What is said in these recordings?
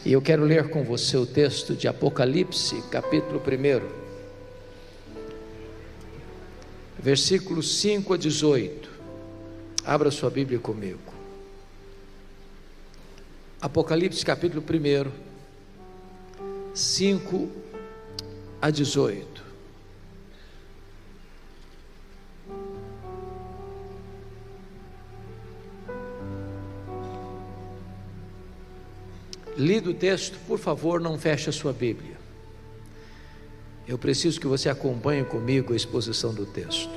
E eu quero ler com você o texto de Apocalipse, capítulo 1, versículos 5 a 18. Abra sua Bíblia comigo. Apocalipse, capítulo 1, 5 a 18. Lido o texto, por favor, não feche a sua Bíblia. Eu preciso que você acompanhe comigo a exposição do texto.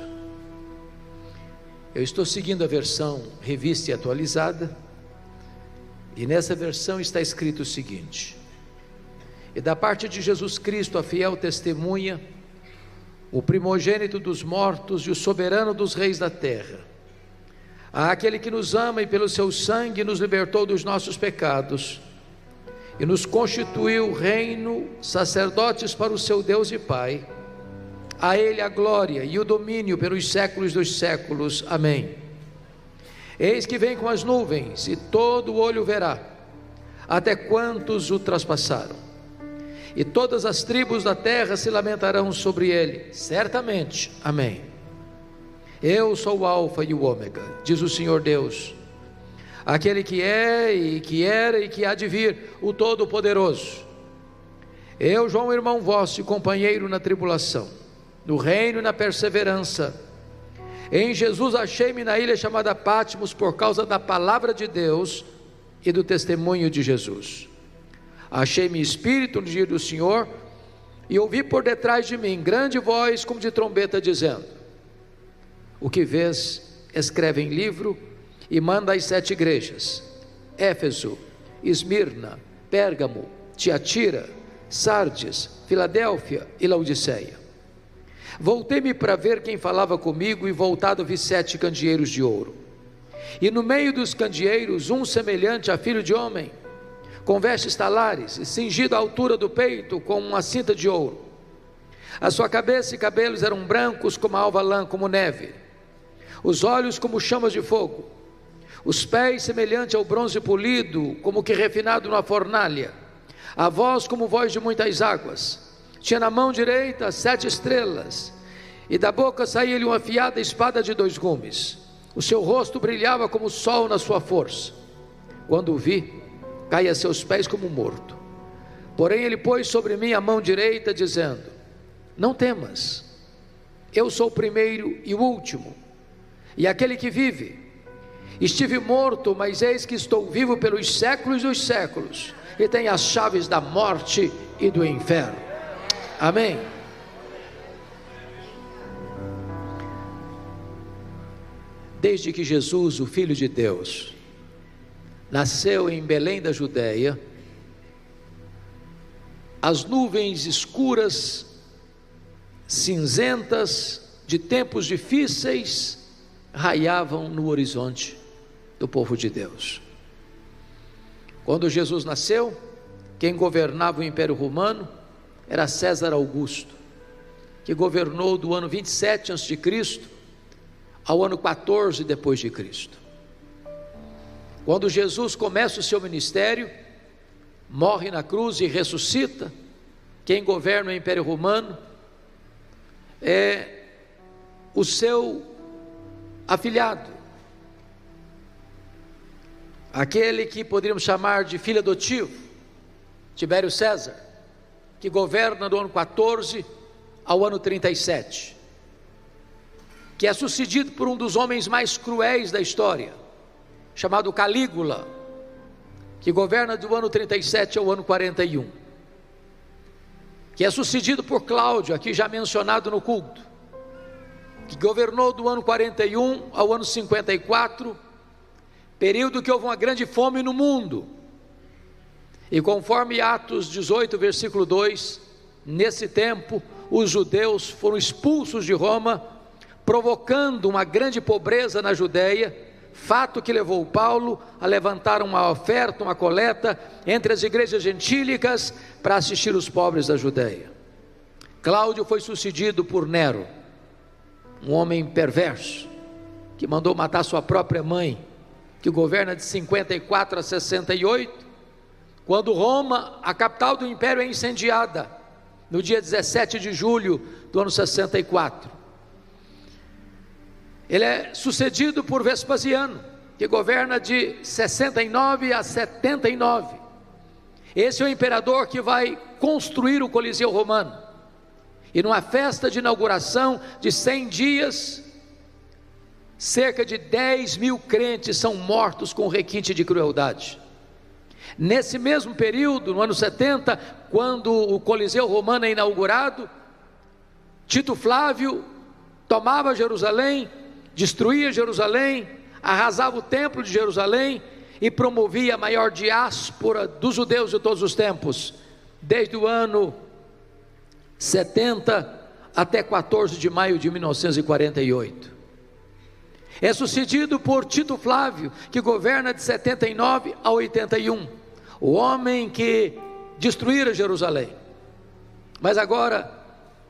Eu estou seguindo a versão revista e atualizada, e nessa versão está escrito o seguinte: e da parte de Jesus Cristo, a fiel testemunha, o primogênito dos mortos e o soberano dos reis da terra, àquele que nos ama e pelo seu sangue nos libertou dos nossos pecados, e nos constituiu reino, sacerdotes para o seu Deus e Pai, a Ele a glória e o domínio pelos séculos dos séculos. Amém. Eis que vem com as nuvens, e todo olho verá, até quantos o traspassaram, e todas as tribos da terra se lamentarão sobre ele, certamente. Amém. Eu sou o Alfa e o Ômega, diz o Senhor Deus, aquele que é e que era e que há de vir, o Todo-Poderoso. Eu, João, irmão vosso e companheiro na tribulação, no reino e na perseverança, em Jesus achei-me na ilha chamada Patmos, por causa da palavra de Deus e do testemunho de Jesus. Achei-me espírito no dia do Senhor, e ouvi por detrás de mim grande voz como de trombeta, dizendo: o que vês, escreve em livro e manda às 7 igrejas: Éfeso, Esmirna, Pérgamo, Tiatira, Sardes, Filadélfia e Laodiceia. Voltei-me para ver quem falava comigo, e voltado vi 7 candeeiros de ouro, e no meio dos candeeiros um semelhante a filho de homem, com vestes talares, e cingido à altura do peito com uma cinta de ouro. A sua cabeça e cabelos eram brancos como a alva lã, como neve, os olhos como chamas de fogo, os pés semelhante ao bronze polido, como que refinado na fornalha, a voz como voz de muitas águas. Tinha na mão direita 7 estrelas, e da boca saía-lhe uma afiada espada de 2 gumes. O seu rosto brilhava como o sol na sua força. Quando o vi, caí a seus pés como morto. Porém ele pôs sobre mim a mão direita, dizendo: não temas, eu sou o primeiro e o último, e aquele que vive. Estive morto, mas eis que estou vivo pelos séculos dos séculos, e tenho as chaves da morte e do inferno. Amém. Desde que Jesus, o Filho de Deus, nasceu em Belém da Judéia, as nuvens escuras, cinzentas, de tempos difíceis, raiavam no horizonte do povo de Deus. Quando Jesus nasceu, quem governava o Império Romano era César Augusto, que governou do ano 27 a.C. ao ano 14 depois de Cristo. Quando Jesus começa o seu ministério, morre na cruz e ressuscita, quem governa o Império Romano é o seu afilhado, aquele que poderíamos chamar de filho adotivo, Tibério César, que governa do ano 14 ao ano 37, que é sucedido por um dos homens mais cruéis da história, chamado Calígula, que governa do ano 37 ao ano 41, que é sucedido por Cláudio, aqui já mencionado no culto, que governou do ano 41 ao ano 54, período que houve uma grande fome no mundo. E conforme Atos 18, versículo 2, nesse tempo os judeus foram expulsos de Roma, provocando uma grande pobreza na Judéia, fato que levou Paulo a levantar uma oferta, uma coleta entre as igrejas gentílicas para assistir os pobres da Judéia. Cláudio foi sucedido por Nero, um homem perverso, que mandou matar sua própria mãe, que governa de 54 a 68, quando Roma, a capital do império, é incendiada, no dia 17 de julho do ano 64. Ele é sucedido por Vespasiano, que governa de 69 a 79. Esse é o imperador que vai construir o Coliseu Romano. E numa festa de inauguração de 100 dias, cerca de 10 mil crentes são mortos com requinte de crueldade. Nesse mesmo período, no ano 70, quando o Coliseu Romano é inaugurado, Tito Flávio tomava Jerusalém, destruía Jerusalém, arrasava o templo de Jerusalém e promovia a maior diáspora dos judeus de todos os tempos, desde o ano 70 até 14 de maio de 1948. É sucedido por Tito Flávio, que governa de 79 a 81, o homem que destruíra Jerusalém. Mas agora,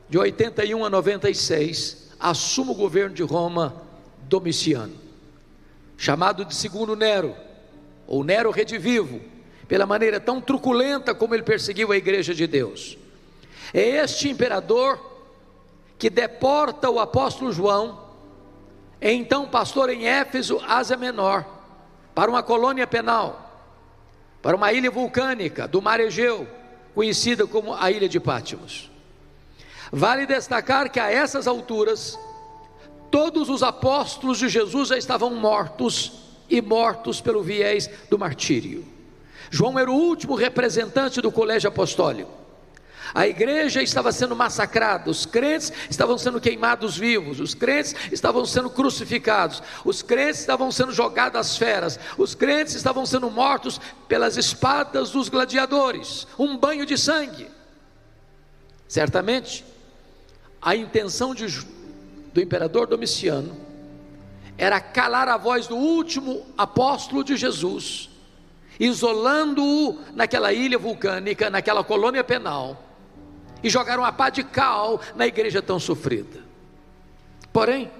de 81 a 96, assume o governo de Roma Domiciano, chamado de segundo Nero, ou Nero Redivivo, pela maneira tão truculenta como ele perseguiu a igreja de Deus. É este imperador que deporta o apóstolo João, então pastor em Éfeso, Ásia Menor, para uma colônia penal, para uma ilha vulcânica do mar Egeu, conhecida como a ilha de Patmos. Vale destacar que a essas alturas, todos os apóstolos de Jesus já estavam mortos, e mortos pelo viés do martírio. João era o último representante do colégio apostólico. A igreja estava sendo massacrada, os crentes estavam sendo queimados vivos, os crentes estavam sendo crucificados, os crentes estavam sendo jogados às feras, os crentes estavam sendo mortos pelas espadas dos gladiadores, um banho de sangue. Certamente, a intenção do imperador Domiciano era calar a voz do último apóstolo de Jesus, isolando-o naquela ilha vulcânica, naquela colônia penal, e jogaram uma pá de cal na igreja tão sofrida. Porém,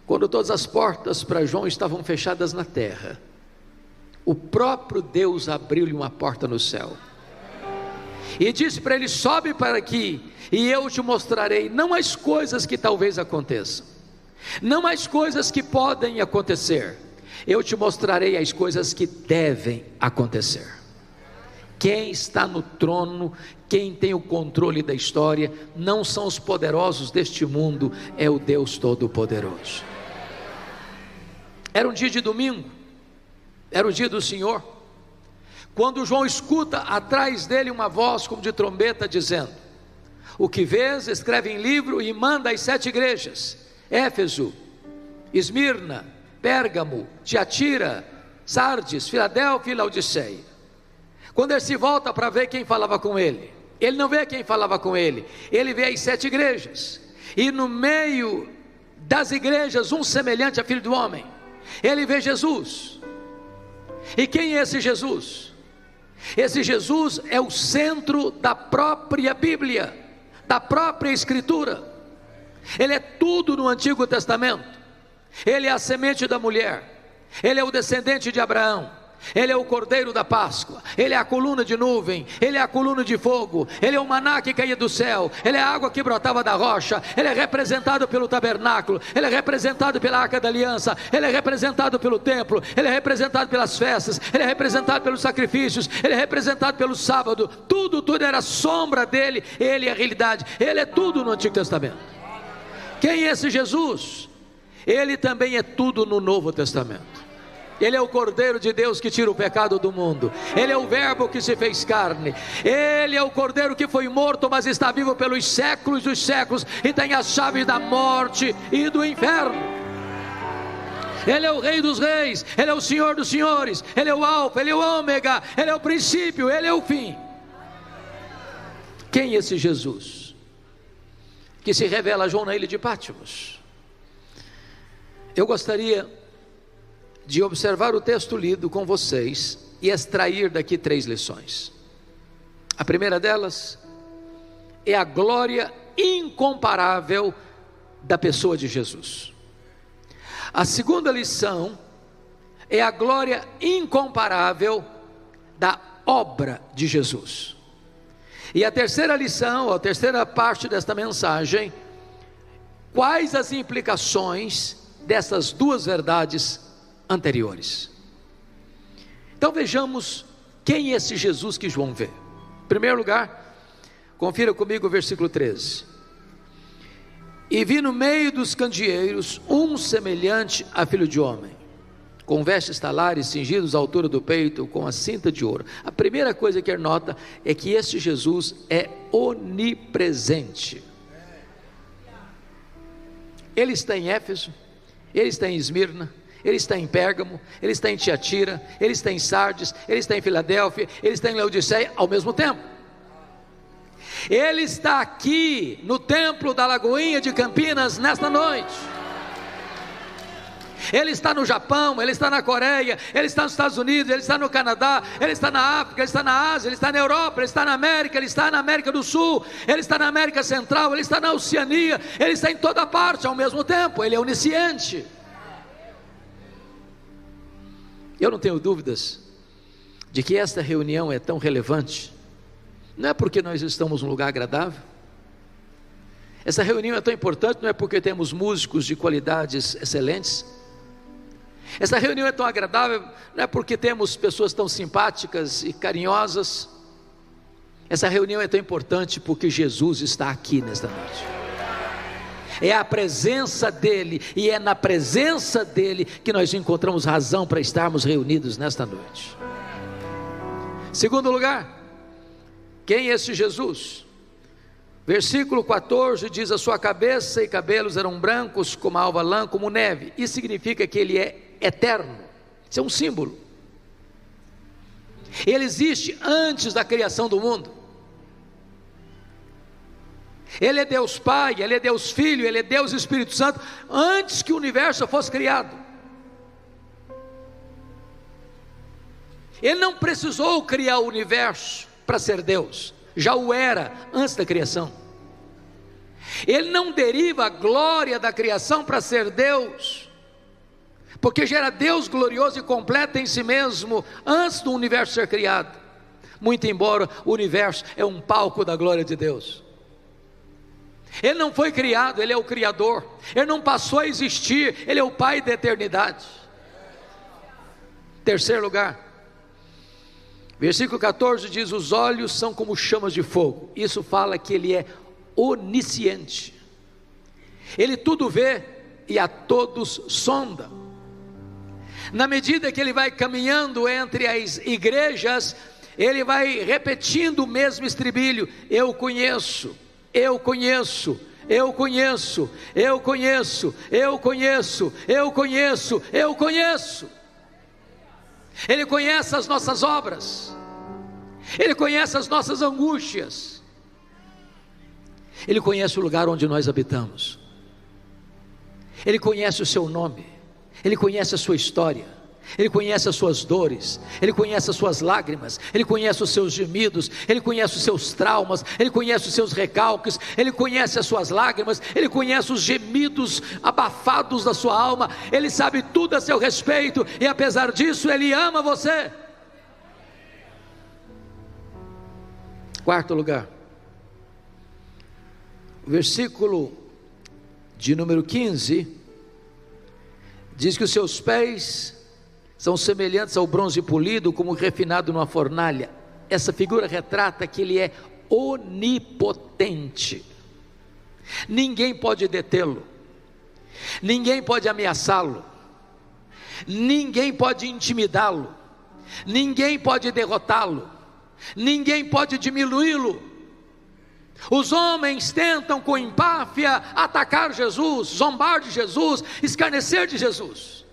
quando todas as portas para João estavam fechadas na terra, o próprio Deus abriu-lhe uma porta no céu, e disse para ele: sobe para aqui, e eu te mostrarei, não as coisas que talvez aconteçam, não as coisas que podem acontecer, eu te mostrarei as coisas que devem acontecer. Quem está no trono, quem tem o controle da história, não são os poderosos deste mundo, é o Deus Todo-Poderoso. Era um dia de domingo, era o dia do Senhor, quando João escuta atrás dele uma voz como de trombeta dizendo: o que vês, escreve em livro e manda às 7 igrejas: Éfeso, Esmirna, Pérgamo, Tiatira, Sardes, Filadélfia e Laodiceia. Quando ele se volta para ver quem falava com ele, ele não vê quem falava com ele, ele vê as 7 igrejas, e no meio das igrejas um semelhante a filho do homem. Ele vê Jesus. E quem é esse Jesus? Esse Jesus é o centro da própria Bíblia, da própria Escritura. Ele é tudo no Antigo Testamento. Ele é a semente da mulher, ele é o descendente de Abraão, ele é o cordeiro da Páscoa, ele é a coluna de nuvem, ele é a coluna de fogo, ele é o maná que caía do céu, ele é a água que brotava da rocha, ele é representado pelo tabernáculo, ele é representado pela Arca da Aliança, ele é representado pelo templo, ele é representado pelas festas, ele é representado pelos sacrifícios, ele é representado pelo sábado. Tudo era sombra dele, ele é a realidade, ele é tudo no Antigo Testamento. Quem é esse Jesus? Ele também é tudo no Novo Testamento. Ele é o Cordeiro de Deus que tira o pecado do mundo. Ele é o Verbo que se fez carne. Ele é o Cordeiro que foi morto, mas está vivo pelos séculos dos séculos, e tem as chaves da morte e do inferno. Ele é o Rei dos Reis, Ele é o Senhor dos Senhores, Ele é o Alfa, Ele é o Ômega, Ele é o princípio, Ele é o fim. Quem é esse Jesus que se revela a João na ilha de Patmos? Eu gostaria de observar o texto lido com vocês e extrair daqui 3 lições. A primeira delas é a glória incomparável da pessoa de Jesus. A segunda lição é a glória incomparável da obra de Jesus. E a terceira lição, a terceira parte desta mensagem: quais as implicações dessas duas verdades anteriores? Então vejamos quem é esse Jesus que João vê. Em primeiro lugar, confira comigo o versículo 13. E vi no meio dos candeeiros um semelhante a filho de homem, com vestes talares cingidos à altura do peito, com a cinta de ouro. A primeira coisa que ele nota é que este Jesus é onipresente. Ele está em Éfeso, ele está em Esmirna, ele está em Pérgamo, ele está em Tiatira, ele está em Sardes, ele está em Filadélfia, ele está em Laodiceia ao mesmo tempo. Ele está aqui no templo da Lagoinha de Campinas nesta noite. Ele está no Japão, ele está na Coreia, ele está nos Estados Unidos, ele está no Canadá, ele está na África, ele está na Ásia, ele está na Europa, ele está na América, ele está na América do Sul, ele está na América Central, ele está na Oceania, ele está em toda parte ao mesmo tempo. Ele é onisciente. Eu não tenho dúvidas de que esta reunião é tão relevante. Não é porque nós estamos num lugar agradável. Essa reunião é tão importante, não é porque temos músicos de qualidades excelentes. Essa reunião é tão agradável, não é porque temos pessoas tão simpáticas e carinhosas. Essa reunião é tão importante porque Jesus está aqui nesta noite. É a presença dEle, e é na presença dEle que nós encontramos razão para estarmos reunidos nesta noite. Segundo lugar, quem é esse Jesus? Versículo 14 diz: a sua cabeça e cabelos eram brancos como a alva lã, como neve. Isso significa que ele é eterno. Isso é um símbolo. Ele existe antes da criação do mundo. Ele é Deus Pai, Ele é Deus Filho, Ele é Deus Espírito Santo, antes que o universo fosse criado. Ele não precisou criar o universo para ser Deus, já o era antes da criação. Ele não deriva a glória da criação para ser Deus, porque já era Deus glorioso e completo em si mesmo antes do universo ser criado, muito embora o universo é um palco da glória de Deus. Ele não foi criado, Ele é o Criador. Ele não passou a existir, Ele é o Pai da eternidade. Terceiro lugar, versículo 14 diz: os olhos são como chamas de fogo. Isso fala que Ele é onisciente. Ele tudo vê e a todos sonda. Na medida que Ele vai caminhando entre as igrejas, Ele vai repetindo o mesmo estribilho: eu conheço, eu conheço, eu conheço, eu conheço, eu conheço, eu conheço, eu conheço. Ele conhece as nossas obras, Ele conhece as nossas angústias, Ele conhece o lugar onde nós habitamos, Ele conhece o seu nome, Ele conhece a sua história, Ele conhece as suas dores, Ele conhece as suas lágrimas, Ele conhece os seus gemidos, Ele conhece os seus traumas, Ele conhece os seus recalques, Ele conhece as suas lágrimas, Ele conhece os gemidos abafados da sua alma, Ele sabe tudo a seu respeito, e apesar disso Ele ama você. Quarto lugar, o versículo de número 15 diz que os seus pés são semelhantes ao bronze polido, como refinado numa fornalha. Essa figura retrata que Ele é onipotente. Ninguém pode detê-lo, ninguém pode ameaçá-lo, ninguém pode intimidá-lo, ninguém pode derrotá-lo, ninguém pode diminuí-lo. Os homens tentam com empáfia atacar Jesus, zombar de Jesus, escarnecer de Jesus,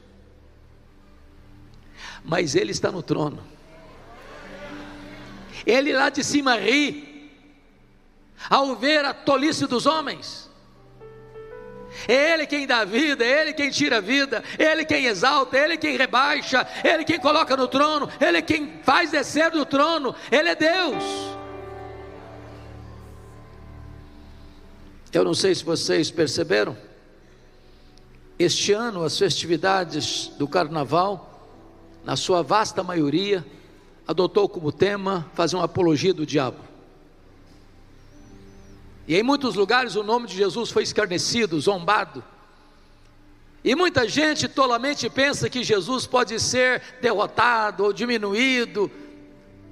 mas Ele está no trono. Ele lá de cima ri ao ver a tolice dos homens. É Ele quem dá vida, é Ele quem tira a vida, é Ele quem exalta, é Ele quem rebaixa, é Ele quem coloca no trono, é Ele quem faz descer do trono. Ele é Deus. Eu não sei se vocês perceberam, este ano as festividades do carnaval, na sua vasta maioria, adotou como tema fazer uma apologia do diabo. E em muitos lugares o nome de Jesus foi escarnecido, zombado. E muita gente tolamente pensa que Jesus pode ser derrotado ou diminuído,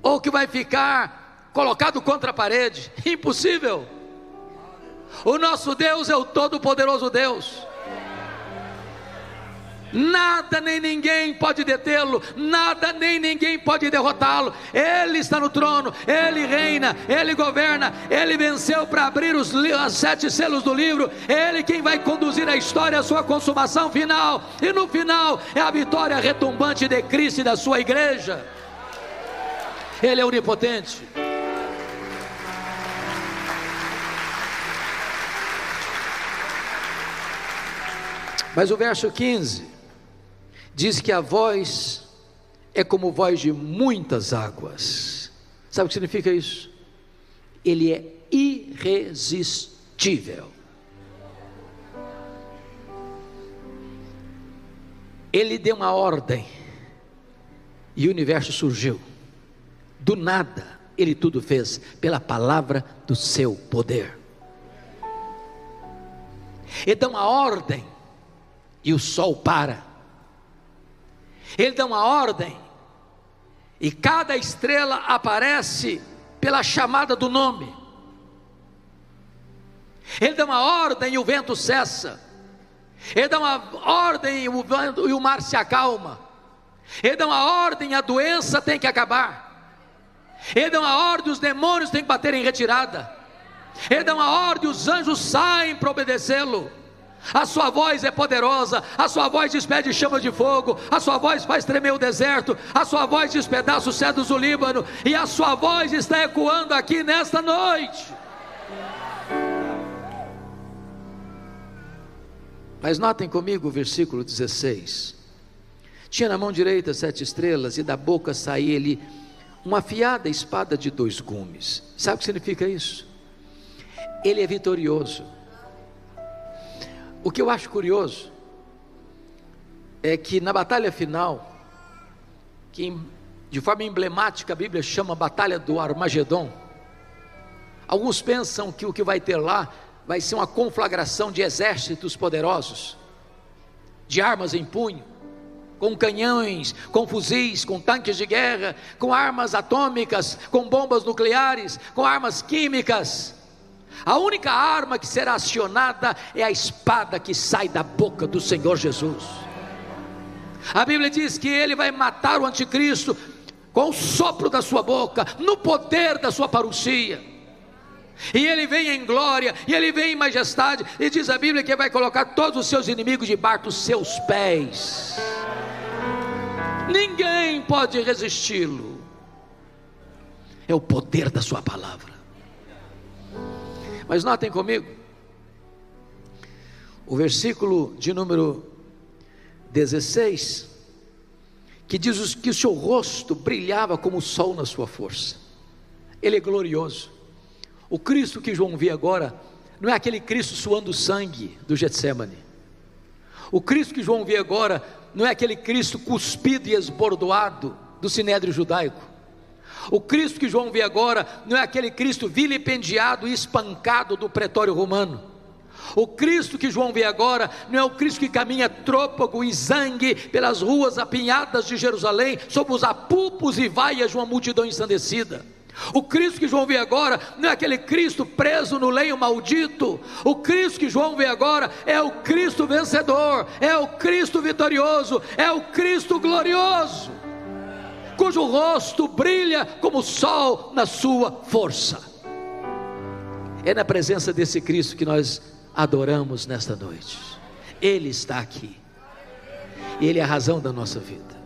ou que vai ficar colocado contra a parede. Impossível. O nosso Deus é o Todo-Poderoso Deus. Nada nem ninguém pode detê-lo, nada nem ninguém pode derrotá-lo. Ele está no trono, Ele reina, Ele governa, Ele venceu para abrir os 7 selos do livro. Ele quem vai conduzir a história à sua consumação final, e no final é a vitória retumbante de Cristo e da sua igreja. Ele é onipotente. Mas o verso 15 diz que a voz é como voz de muitas águas. Sabe o que significa isso? Ele é irresistível. Ele deu uma ordem e o universo surgiu. Do nada, Ele tudo fez pela palavra do seu poder. Ele dá uma ordem e o sol para. Ele dá uma ordem e cada estrela aparece pela chamada do nome. Ele dá uma ordem e o vento cessa. Ele dá uma ordem e o mar se acalma. Ele dá uma ordem e a doença tem que acabar. Ele dá uma ordem e os demônios têm que bater em retirada. Ele dá uma ordem e os anjos saem para obedecê-lo. A sua voz é poderosa, a sua voz despede chamas de fogo, a sua voz faz tremer o deserto, a sua voz despedaça os cedros do Líbano, e a sua voz está ecoando aqui nesta noite. Mas notem comigo o versículo 16. Tinha na mão direita 7 estrelas, e da boca saía-lhe uma afiada espada de 2 gumes. Sabe o que significa isso? Ele é vitorioso. O que eu acho curioso é que na batalha final, que de forma emblemática a Bíblia chama Batalha do Armagedon, alguns pensam que o que vai ter lá vai ser uma conflagração de exércitos poderosos, de armas em punho, com canhões, com fuzis, com tanques de guerra, com armas atômicas, com bombas nucleares, com armas químicas. A única arma que será acionada é a espada que sai da boca do Senhor Jesus. A Bíblia diz que Ele vai matar o anticristo com o sopro da sua boca, no poder da sua parousia. E Ele vem em glória, e Ele vem em majestade, e diz a Bíblia que Ele vai colocar todos os seus inimigos debaixo dos seus pés. Ninguém pode resisti-lo. É o poder da sua palavra. Mas notem comigo, o versículo de número 16, que diz que o seu rosto brilhava como o sol na sua força. Ele é glorioso. O Cristo que João vê agora, não é aquele Cristo suando sangue do Getsemane. O Cristo que João vê agora, não é aquele Cristo cuspido e esbordoado do sinédrio judaico. O Cristo que João vê agora não é aquele Cristo vilipendiado e espancado do pretório romano. O Cristo que João vê agora não é o Cristo que caminha trôpego e zangue pelas ruas apinhadas de Jerusalém, sob os apupos e vaias de uma multidão ensandecida. O Cristo que João vê agora não é aquele Cristo preso no leito maldito. O Cristo que João vê agora é o Cristo vencedor, é o Cristo vitorioso, é o Cristo glorioso, cujo rosto brilha como o sol na sua força. É na presença desse Cristo que nós adoramos nesta noite. Ele está aqui, Ele é a razão da nossa vida.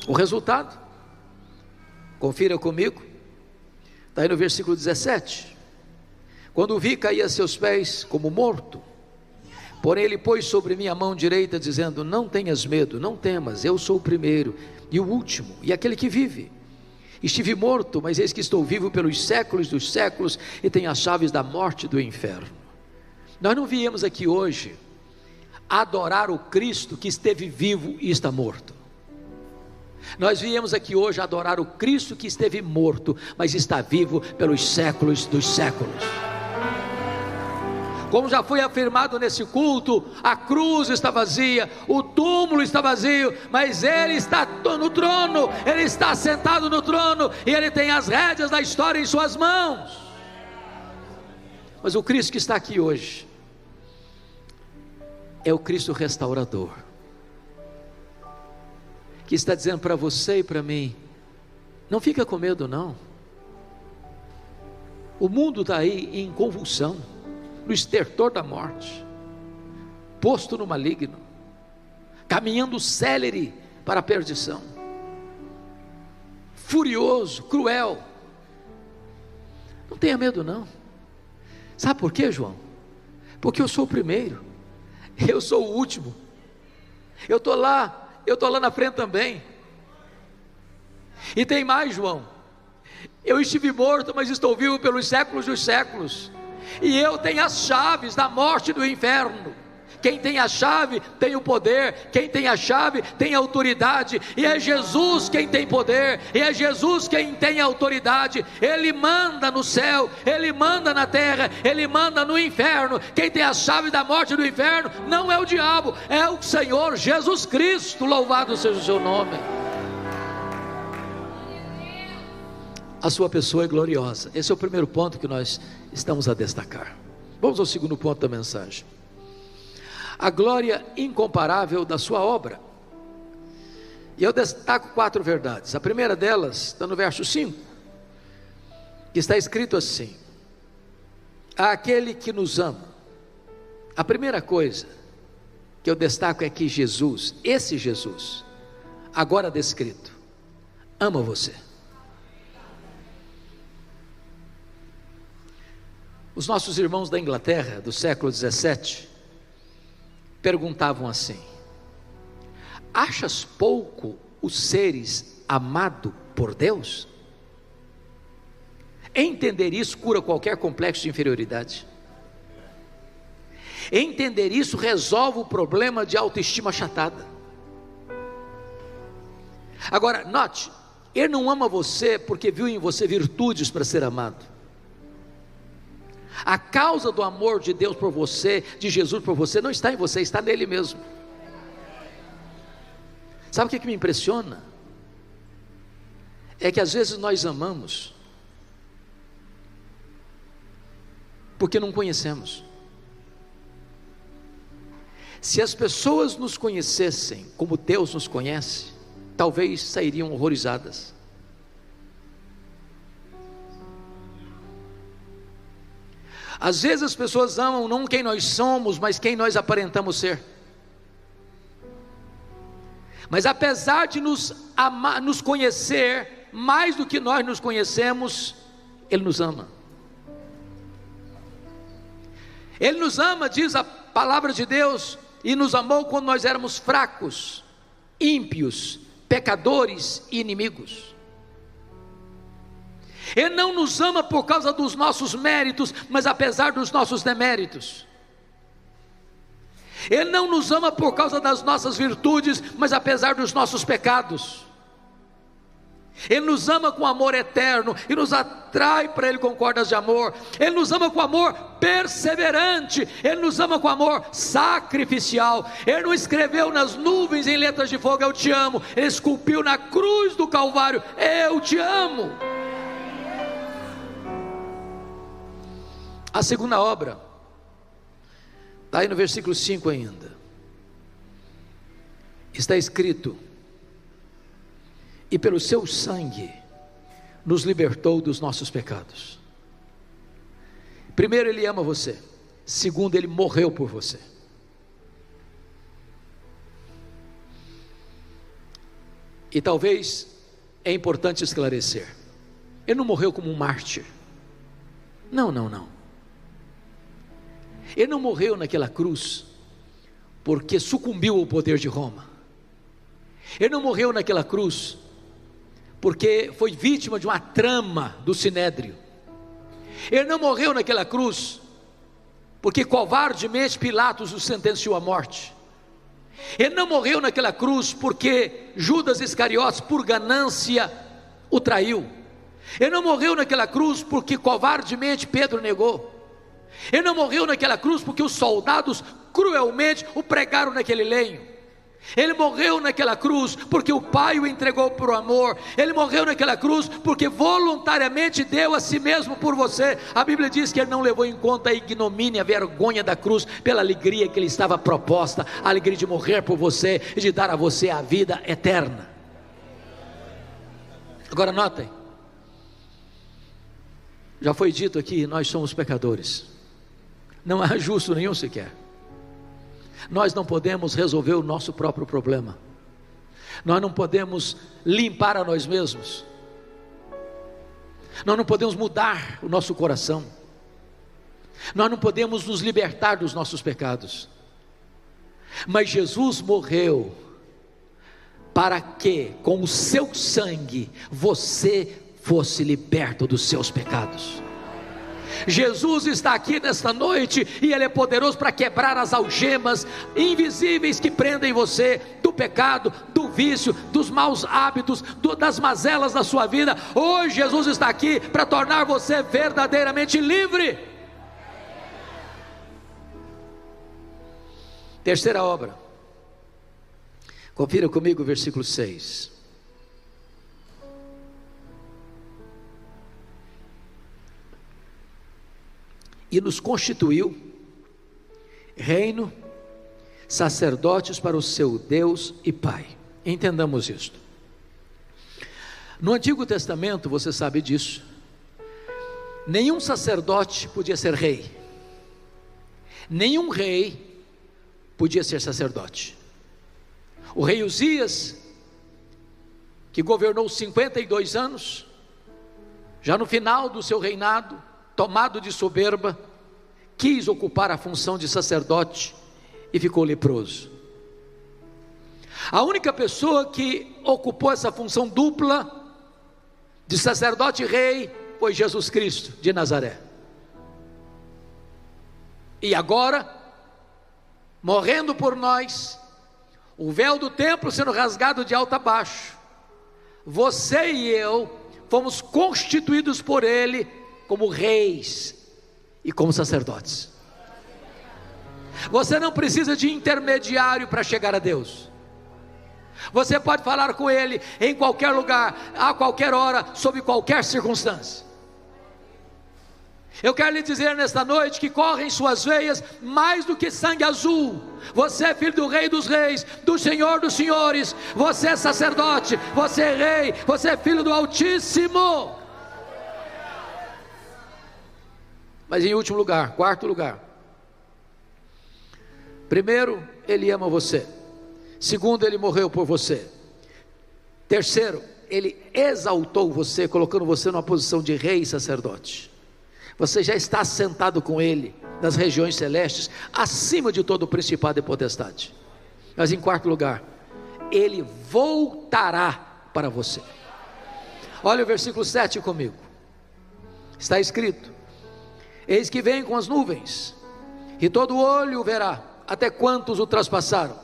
O resultado, confira comigo, está aí no versículo 17. Quando o vi, caí a seus pés como morto. Porém ele pôs sobre mim a mão direita, dizendo: não tenhas medo, não temas, eu sou o primeiro e o último, e aquele que vive. Estive morto, mas eis que estou vivo pelos séculos dos séculos, e tenho as chaves da morte e do inferno. Nós não viemos aqui hoje adorar o Cristo que esteve vivo e está morto. Nós viemos aqui hoje adorar o Cristo que esteve morto, mas está vivo pelos séculos dos séculos. Como já foi afirmado nesse culto, a cruz está vazia, o túmulo está vazio, mas Ele está no trono, Ele está sentado no trono, e Ele tem as rédeas da história em suas mãos. Mas o Cristo que está aqui hoje é o Cristo restaurador, que está dizendo para você e para mim: não fica com medo não. O mundo está aí em convulsão, no estertor da morte, posto no maligno, caminhando célere para a perdição, furioso, cruel. Não tenha medo não. Sabe por quê, João? Porque eu sou o primeiro, eu sou o último, eu estou lá na frente também. E tem mais, João: eu estive morto, mas estou vivo pelos séculos dos séculos, e eu tenho as chaves da morte e do inferno. Quem tem a chave tem o poder, quem tem a chave tem a autoridade, e é Jesus quem tem poder, e é Jesus quem tem a autoridade. Ele manda no céu, Ele manda na terra, Ele manda no inferno. Quem tem a chave da morte e do inferno não é o diabo, é o Senhor Jesus Cristo. Louvado seja o seu nome. A sua pessoa é gloriosa. Esse é o primeiro ponto que nós estamos a destacar. Vamos ao segundo ponto da mensagem: a glória incomparável da sua obra. E eu destaco 4 verdades. A primeira delas está no verso 5, que está escrito assim: àquele que nos ama. A primeira coisa que eu destaco é que Jesus, esse Jesus, agora descrito, ama você. Os nossos irmãos da Inglaterra, do século 17, perguntavam assim: achas pouco os seres amado por Deus? Entender isso cura qualquer complexo de inferioridade. Entender isso resolve o problema de autoestima achatada. Agora, note, Ele não ama você porque viu em você virtudes para ser amado. A causa do amor de Deus por você, de Jesus por você, não está em você, está nele mesmo. Sabe o que me impressiona? É que às vezes nós amamos porque não conhecemos. Se as pessoas nos conhecessem como Deus nos conhece, talvez sairiam horrorizadas. Às vezes as pessoas amam não quem nós somos, mas quem nós aparentamos ser. Mas apesar de nos amar, nos conhecer mais do que nós nos conhecemos, Ele nos ama. Ele nos ama, diz a palavra de Deus, e nos amou quando nós éramos fracos, ímpios, pecadores e inimigos. Ele não nos ama por causa dos nossos méritos, mas apesar dos nossos deméritos. Ele não nos ama por causa das nossas virtudes, mas apesar dos nossos pecados. Ele nos ama com amor eterno e nos atrai para Ele com cordas de amor. Ele nos ama com amor perseverante. Ele nos ama com amor sacrificial. Ele não escreveu nas nuvens em letras de fogo: eu te amo. Ele esculpiu na cruz do Calvário: eu te amo. A segunda obra está aí no versículo 5 ainda. Está escrito: e pelo seu sangue nos libertou dos nossos pecados. Primeiro, Ele ama você. Segundo, Ele morreu por você. E talvez é importante esclarecer: Ele não morreu como um mártir. Não. Ele não morreu naquela cruz porque sucumbiu ao poder de Roma. Ele não morreu naquela cruz porque foi vítima de uma trama do Sinédrio. Ele não morreu naquela cruz porque covardemente Pilatos o sentenciou à morte. Ele não morreu naquela cruz porque Judas Iscariotes, por ganância, o traiu. Ele não morreu naquela cruz porque covardemente Pedro negou. Ele não morreu naquela cruz porque os soldados cruelmente o pregaram naquele lenho. Ele morreu naquela cruz porque o Pai o entregou por amor. Ele morreu naquela cruz porque voluntariamente deu a si mesmo por você. A Bíblia diz que ele não levou em conta a ignomínia, a vergonha da cruz, pela alegria que lhe estava proposta, a alegria de morrer por você e de dar a você a vida eterna. Agora notem, já foi dito aqui, nós somos pecadores, não há justo nenhum sequer. Nós não podemos resolver o nosso próprio problema, nós não podemos limpar a nós mesmos, nós não podemos mudar o nosso coração, nós não podemos nos libertar dos nossos pecados, mas Jesus morreu para que com o seu sangue você fosse liberto dos seus pecados. Jesus está aqui nesta noite e Ele é poderoso para quebrar as algemas invisíveis que prendem você do pecado, do vício, dos maus hábitos, das mazelas da sua vida. Hoje Jesus está aqui para tornar você verdadeiramente livre. Terceira obra, confira comigo o versículo 6. E nos constituiu reino, sacerdotes para o seu Deus e Pai. Entendamos isto. No Antigo Testamento, você sabe disso, nenhum sacerdote podia ser rei, nenhum rei podia ser sacerdote. O rei Uzias, que governou 52 anos, já no final do seu reinado, tomado de soberba, quis ocupar a função de sacerdote e ficou leproso. A única pessoa que ocupou essa função dupla de sacerdote e rei foi Jesus Cristo de Nazaré. E agora, morrendo por nós, o véu do templo sendo rasgado de alto a baixo, você e eu fomos constituídos por Ele como reis e como sacerdotes. Você não precisa de intermediário para chegar a Deus. Você pode falar com Ele em qualquer lugar, a qualquer hora, sob qualquer circunstância. Eu quero lhe dizer nesta noite que corre em suas veias mais do que sangue azul. Você é filho do Rei dos Reis, do Senhor dos Senhores. Você é sacerdote, você é rei, você é filho do Altíssimo. Mas em último lugar, quarto lugar, primeiro, Ele ama você. Segundo, Ele morreu por você. Terceiro, Ele exaltou você, colocando você numa posição de rei e sacerdote. Você já está sentado com Ele nas regiões celestes, acima de todo o principado e potestade. Mas em quarto lugar, Ele voltará para você. Olha o versículo 7 comigo. Está escrito: eis que vem com as nuvens, e todo olho o verá, até quantos o traspassaram,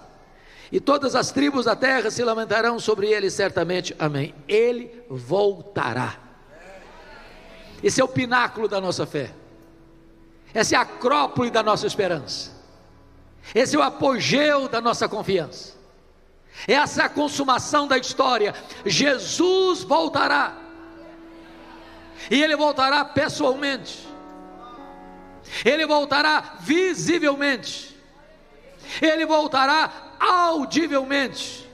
e todas as tribos da terra se lamentarão sobre ele certamente. Amém. Ele voltará. Esse é o pináculo da nossa fé, essa é a acrópole da nossa esperança, esse é o apogeu da nossa confiança, essa é a consumação da história. Jesus voltará, e Ele voltará pessoalmente, Ele voltará visivelmente, Ele voltará audivelmente,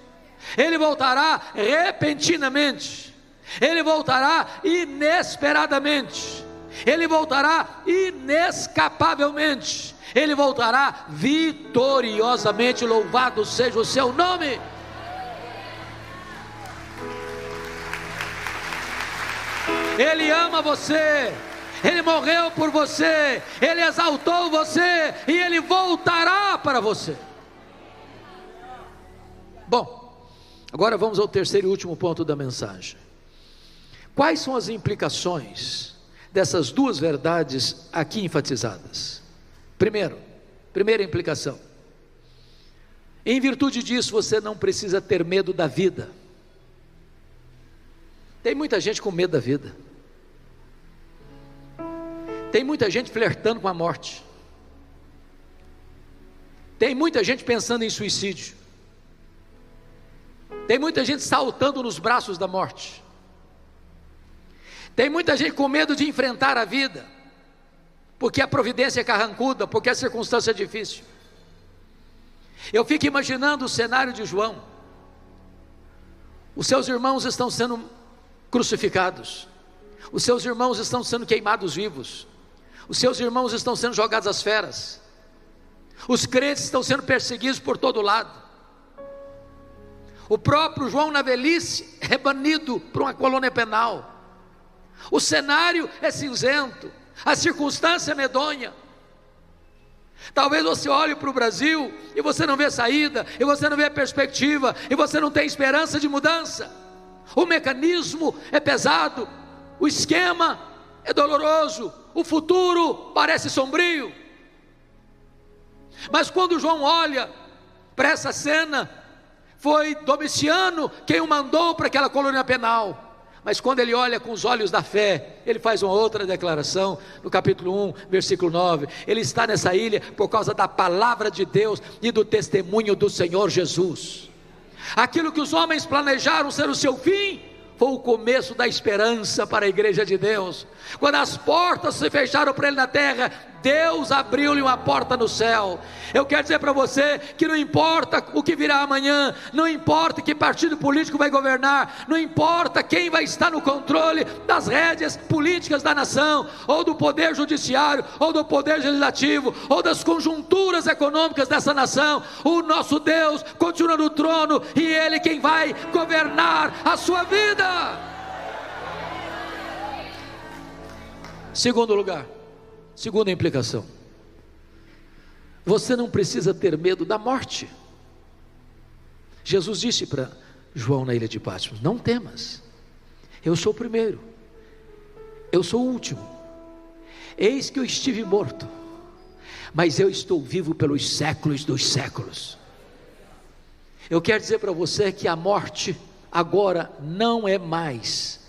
Ele voltará repentinamente, Ele voltará inesperadamente, Ele voltará inescapavelmente, Ele voltará vitoriosamente. Louvado seja o seu nome. Ele ama você, Ele morreu por você, Ele exaltou você e Ele voltará para você. Bom, agora vamos ao terceiro e último ponto da mensagem. Quais são as implicações dessas duas verdades aqui enfatizadas? Primeira implicação: Em virtude disso, você não precisa ter medo da vida. Tem muita gente com medo da vida. Tem muita gente flertando com a morte. Tem muita gente pensando em suicídio. Tem muita gente saltando nos braços da morte. Tem muita gente com medo de enfrentar a vida, porque a providência é carrancuda, porque a circunstância é difícil. Eu fico imaginando o cenário de João. Os seus irmãos estão sendo crucificados. Os seus irmãos estão sendo queimados vivos. Os seus irmãos estão sendo jogados às feras. Os crentes estão sendo perseguidos por todo lado. O próprio João, na velhice, é banido para uma colônia penal. O cenário é cinzento, a circunstância é medonha. Talvez você olhe para o Brasil e você não vê saída, e você não vê perspectiva, e você não tem esperança de mudança. O mecanismo é pesado, o esquema é doloroso, o futuro parece sombrio. Mas quando João olha para essa cena, foi Domiciano quem o mandou para aquela colônia penal. Mas quando ele olha com os olhos da fé, ele faz uma outra declaração, no capítulo 1, versículo 9, ele está nessa ilha por causa da palavra de Deus e do testemunho do Senhor Jesus. Aquilo que os homens planejaram ser o seu fim, foi o começo da esperança para a igreja de Deus. Quando as portas se fecharam para ele na terra, Deus abriu-lhe uma porta no céu. Eu quero dizer para você que não importa o que virá amanhã, não importa que partido político vai governar, não importa quem vai estar no controle das rédeas políticas da nação, ou do poder judiciário, ou do poder legislativo, ou das conjunturas econômicas dessa nação, o nosso Deus continua no trono, e Ele quem vai governar a sua vida. Segundo lugar, segunda implicação, você não precisa ter medo da morte. Jesus disse para João na ilha de Patmos: não temas, eu sou o primeiro, eu sou o último. Eis que eu estive morto, mas eu estou vivo pelos séculos dos séculos. Eu quero dizer para você que a morte agora não é mais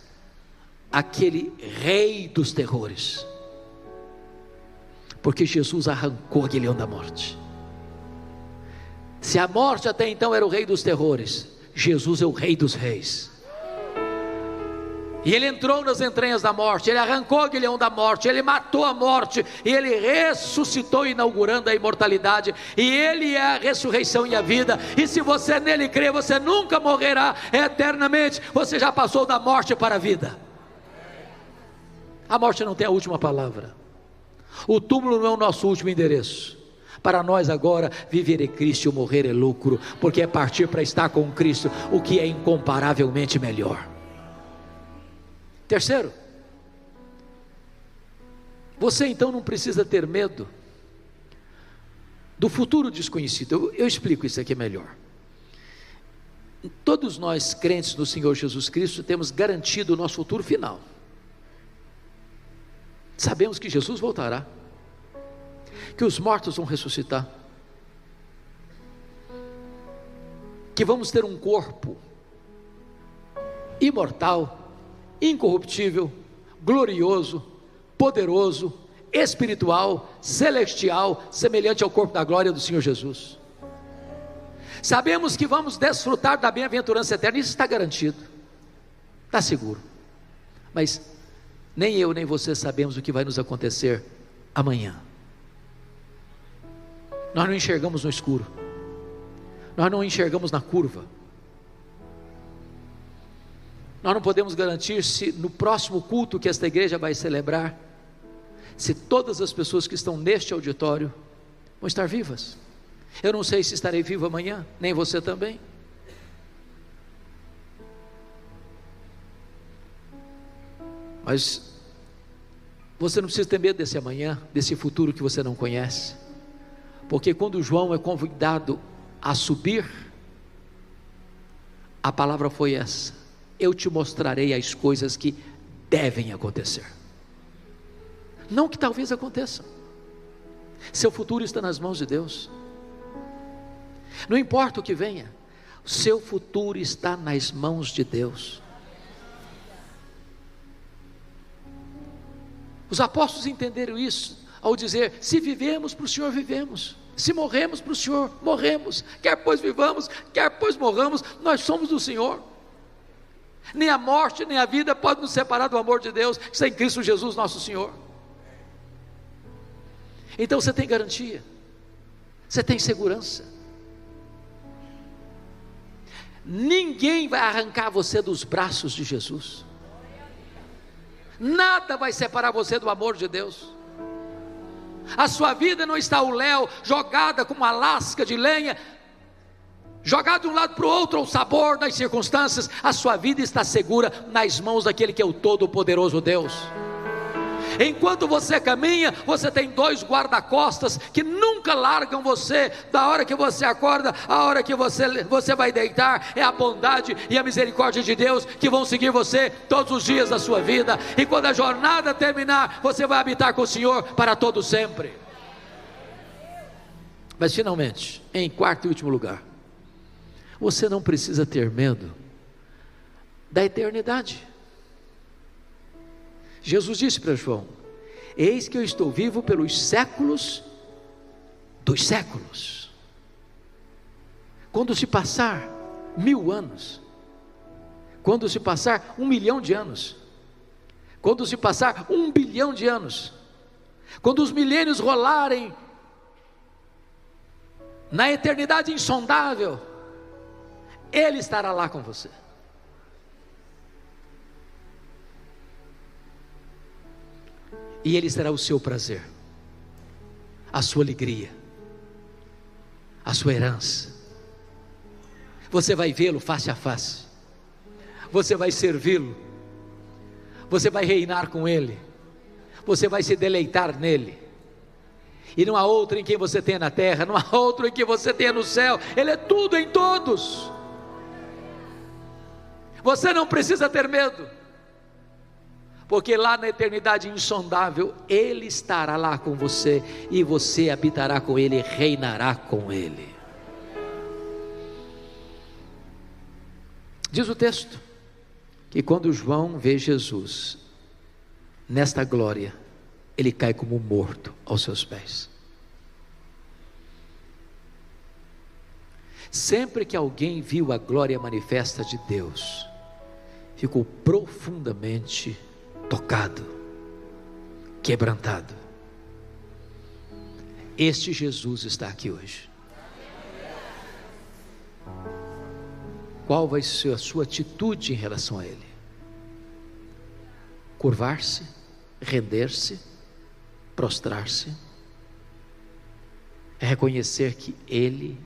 aquele rei dos terrores, porque Jesus arrancou aquele leão da morte. Se a morte até então era o rei dos terrores, Jesus é o rei dos reis. E ele entrou nas entranhas da morte, ele arrancou aquele leão da morte, ele matou a morte, e ele ressuscitou, inaugurando a imortalidade, e ele é a ressurreição e a vida. E se você nele crê, você nunca morrerá eternamente, você já passou da morte para a vida. A morte não tem a última palavra. O túmulo não é o nosso último endereço. Para nós agora, viver é Cristo e morrer é lucro, porque é partir para estar com Cristo, o que é incomparavelmente melhor. Terceiro, você então não precisa ter medo do futuro desconhecido. Eu explico isso aqui melhor. Todos nós crentes no Senhor Jesus Cristo temos garantido o nosso futuro final. Sabemos que Jesus voltará, que os mortos vão ressuscitar, que vamos ter um corpo imortal, incorruptível, glorioso, poderoso, espiritual, celestial, semelhante ao corpo da glória do Senhor Jesus. Sabemos que vamos desfrutar da bem-aventurança eterna, isso está garantido, está seguro. Mas nem eu nem você sabemos o que vai nos acontecer amanhã. Nós não enxergamos no escuro, nós não enxergamos na curva, nós não podemos garantir se no próximo culto que esta igreja vai celebrar, se todas as pessoas que estão neste auditório vão estar vivas. Eu não sei se estarei vivo amanhã, nem você também. Mas você não precisa ter medo desse amanhã, desse futuro que você não conhece, porque quando João é convidado a subir, a palavra foi essa: eu te mostrarei as coisas que devem acontecer, não que talvez aconteçam. Seu futuro está nas mãos de Deus. Não importa o que venha, o seu futuro está nas mãos de Deus. Os apóstolos entenderam isso ao dizer: se vivemos, para o Senhor vivemos; se morremos, para o Senhor morremos; quer pois vivamos, quer pois morramos, nós somos do Senhor. Nem a morte, nem a vida pode nos separar do amor de Deus, que está em Cristo Jesus nosso Senhor. Então você tem garantia, você tem segurança. Ninguém vai arrancar você dos braços de Jesus. Nada vai separar você do amor de Deus. A sua vida não está ao léu, jogada como uma lasca de lenha, jogada de um lado para o outro ao sabor das circunstâncias. A sua vida está segura nas mãos daquele que é o Todo-Poderoso Deus. Enquanto você caminha, você tem dois guarda-costas que nunca largam você, da hora que você acorda, a hora que você vai deitar. É a bondade e a misericórdia de Deus que vão seguir você todos os dias da sua vida, e quando a jornada terminar, você vai habitar com o Senhor para todo sempre. Mas finalmente, em quarto e último lugar, você não precisa ter medo da eternidade. Jesus disse para João: eis que eu estou vivo pelos séculos dos séculos. Quando se passar 1000 anos, quando se passar 1 milhão de anos, quando se passar 1 bilhão de anos, quando os milênios rolarem na eternidade insondável, Ele estará lá com você. E Ele será o seu prazer, a sua alegria, a sua herança. Você vai vê-lo face a face, você vai servi-lo, você vai reinar com Ele, você vai se deleitar nele. E não há outro em quem você tenha na terra, não há outro em que você tenha no céu. Ele é tudo em todos. Você não precisa ter medo, porque lá na eternidade insondável, Ele estará lá com você, e você habitará com Ele, reinará com Ele. Diz o texto, que quando João vê Jesus, nesta glória, ele cai como morto aos seus pés. Sempre que alguém viu a glória manifesta de Deus, ficou profundamente tocado, quebrantado. Este Jesus está aqui hoje. Qual vai ser a sua atitude em relação a Ele? Curvar-se, render-se, prostrar-se? É reconhecer que Ele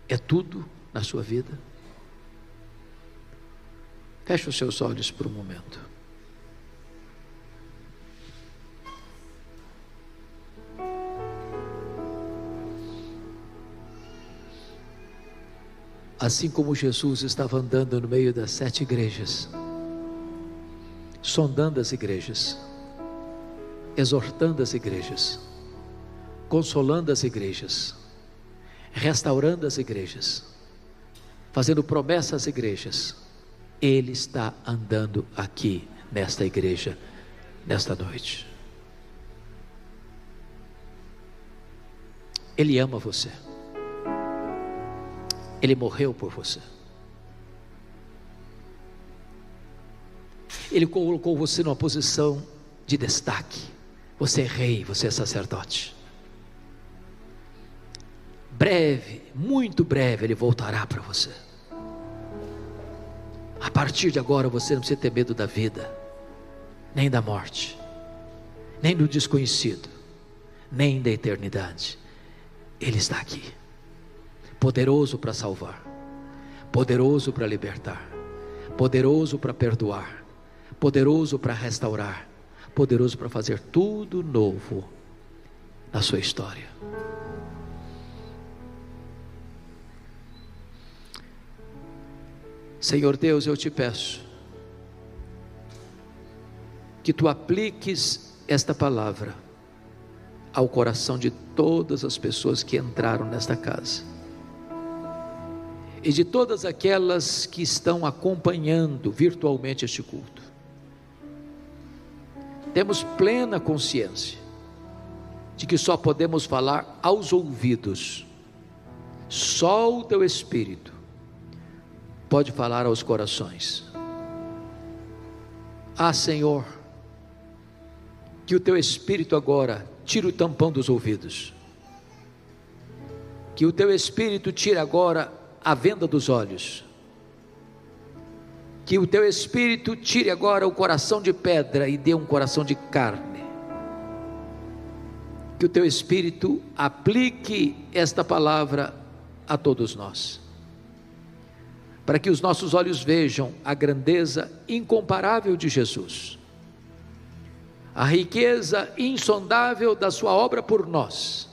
é tudo na sua vida? Feche os seus olhos por um momento. Assim como Jesus estava andando no meio das 7 igrejas, sondando as igrejas, exortando as igrejas, consolando as igrejas, restaurando as igrejas, fazendo promessas às igrejas, Ele está andando aqui nesta igreja, nesta noite. Ele ama você. Ele morreu por você. Ele colocou você numa posição de destaque. Você é rei, você é sacerdote. Breve, muito breve, Ele voltará para você. A partir de agora você não precisa ter medo da vida, nem da morte, nem do desconhecido, nem da eternidade. Ele está aqui, poderoso para salvar, poderoso para libertar, poderoso para perdoar, poderoso para restaurar, poderoso para fazer tudo novo na sua história. Senhor Deus, eu te peço que tu apliques esta palavra ao coração de todas as pessoas que entraram nesta casa. e de todas aquelas que estão acompanhando virtualmente este culto. Temos plena consciência de que só podemos falar aos ouvidos. Só o Teu Espírito pode falar aos corações. Ah, Senhor, que o Teu Espírito agora tire o tampão dos ouvidos, que o Teu Espírito tire agora a venda dos olhos, que o Teu Espírito tire agora o coração de pedra e dê um coração de carne, que o Teu Espírito aplique esta palavra a todos nós, para que os nossos olhos vejam a grandeza incomparável de Jesus, a riqueza insondável da sua obra por nós,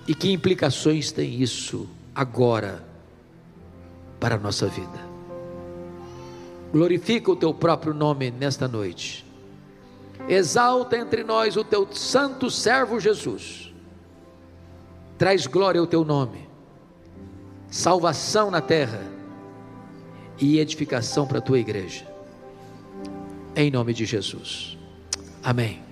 e que implicações tem isso agora para a nossa vida. Glorifica o Teu próprio nome nesta noite, exalta entre nós o Teu santo servo Jesus, traz glória ao Teu nome, salvação na terra e edificação para a Tua igreja, em nome de Jesus, amém.